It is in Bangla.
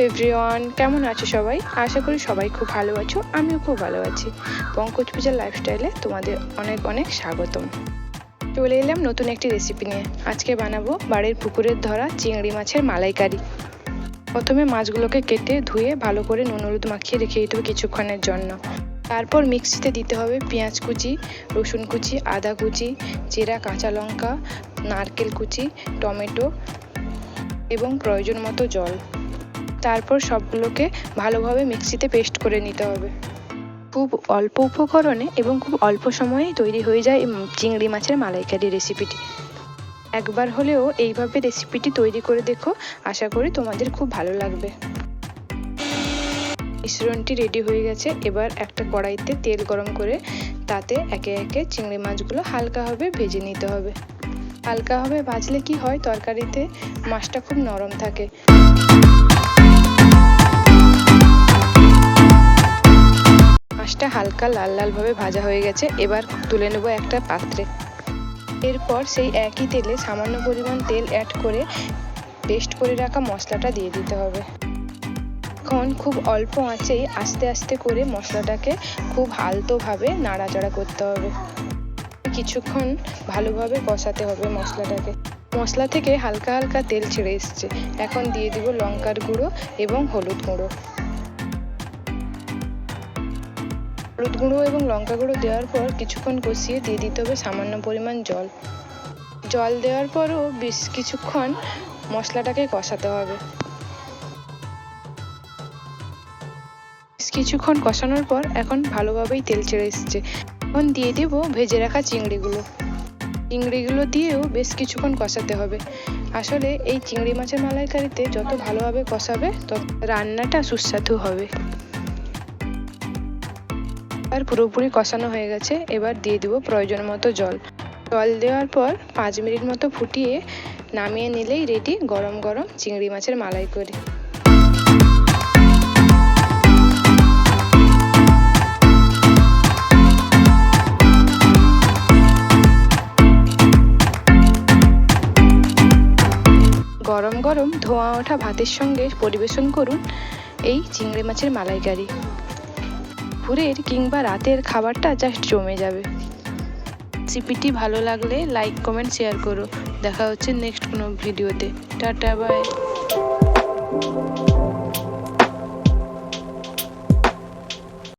এভরিওয়ান, কেমন আছো সবাই? আশা করি সবাই খুব ভালো আছো। আমিও খুব ভালো আছি। পঙ্কজ পূজার লাইফস্টাইলে তোমাদের অনেক অনেক স্বাগতম। চলে এলাম নতুন একটি রেসিপি নিয়ে। আজকে বানাবো বাড়ির পুকুরের ধরা চিংড়ি মাছের মালাইকারি। প্রথমে মাছগুলোকে কেটে ধুয়ে ভালো করে নুন হলুদ মাখিয়ে রেখে দিতে হবে কিছুক্ষণের জন্য। তারপর মিক্সিতে দিতে হবে পেঁয়াজ কুচি, রসুন কুচি, আদা কুচি, জিরা, কাঁচা লঙ্কা, নারকেল কুচি, টমেটো এবং প্রয়োজন মতো জল। তারপর সবগুলোকে ভালোভাবে মিক্সিতে পেস্ট করে নিতে হবে। খুব অল্প উপকরণে এবং খুব অল্প সময়েই তৈরি হয়ে যায় চিংড়ি মাছের মালাইকারি রেসিপিটি। একবার হলেও এইভাবে রেসিপিটি তৈরি করে দেখো, আশা করি তোমাদের খুব ভালো লাগবে। মিশ্রণটি রেডি হয়ে গেছে। এবার একটা কড়াইতে তেল গরম করে তাতে একে একে চিংড়ি মাছগুলো হালকাভাবে ভেজে নিতে হবে। হালকাভাবে ভাজলে কি হয়, তরকারিতে মাছটা খুব নরম থাকে। মাছটা হালকা লাল লালভাবে ভাজা হয়ে গেছে। এবার তুলে নেব একটা পাত্রে। এরপর সেই একই তেলে সামান্য পরিমাণ তেল অ্যাড করে পেস্ট করে রাখা মশলাটা দিয়ে দিতে হবে। এখন খুব অল্প আঁচেই আস্তে আস্তে করে মশলাটাকে খুব আলতোভাবে নাড়াচাড়া করতে হবে। কিছুক্ষণ ভালোভাবে কষাতে হবে মশলাটাকে। মশলা থেকে হালকা হালকা তেল ছেড়ে এসছে। এখন দিয়ে দিব লঙ্কার গুঁড়ো এবং হলুদ গুঁড়ো। হলুদ গুঁড়ো এবং লঙ্কা গুঁড়ো দেওয়ার পর কিছুক্ষণ কষিয়ে দিয়ে দিতে হবে সামান্য পরিমাণ জল। জল দেওয়ার পরও বেশ কিছুক্ষণ মশলাটাকে কষাতে হবে। কিছুক্ষণ কষানোর পর এখন ভালোভাবেই তেল ছেড়ে এসছে। এখন দিয়ে দেব ভেজে রাখা চিংড়িগুলো দিয়েও বেশ কিছুক্ষণ কষাতে হবে। আসলে এই চিংড়ি মাছের মালাইকারিতে যত ভালোভাবে কষাবে তত রান্নাটা সুস্বাদু হবে। আর পুরোপুরি কষানো হয়ে গেছে। এবার দিয়ে দেব প্রয়োজন মতো জল। জল দেওয়ার পর 5 মিনিট মতো ফুটিয়ে নামিয়ে নিলেই রেডি গরম গরম চিংড়ি মাছের মালাইকারি। গরম গরম ধোঁয়া ওঠা ভাতের সঙ্গে পরিবেশন করুন এই চিংড়ি মাছের মালাইকারি। দুপুরের কিংবা রাতের খাবারটা জাস্ট জমে যাবে। রেসিপিটি ভালো লাগলে লাইক কমেন্ট শেয়ার করো। দেখা হচ্ছে নেক্সট কোনো ভিডিওতে। Tata, by.